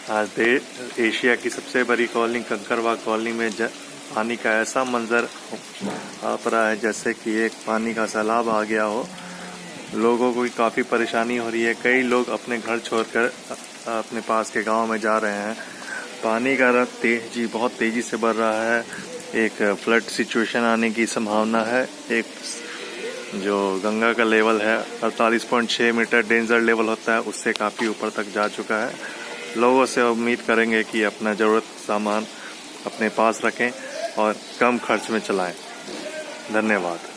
आज एशिया की सबसे बड़ी कॉलोनी कंकरबाग कॉलोनी में पानी का ऐसा मंजर आप रहा है जैसे कि एक पानी का सैलाब आ गया हो। लोगों को काफ़ी परेशानी हो रही है। कई लोग अपने घर छोड़कर अपने पास के गांव में जा रहे हैं। पानी का रफ्त बहुत तेज़ी से बढ़ रहा है। एक फ्लड सिचुएशन आने की संभावना है। एक जो गंगा का लेवल है 48.6 मीटर डेंजर लेवल होता है, उससे काफ़ी ऊपर तक जा चुका है। लोगों से उम्मीद करेंगे कि अपना ज़रूरत सामान अपने पास रखें और कम खर्च में चलाएं। धन्यवाद।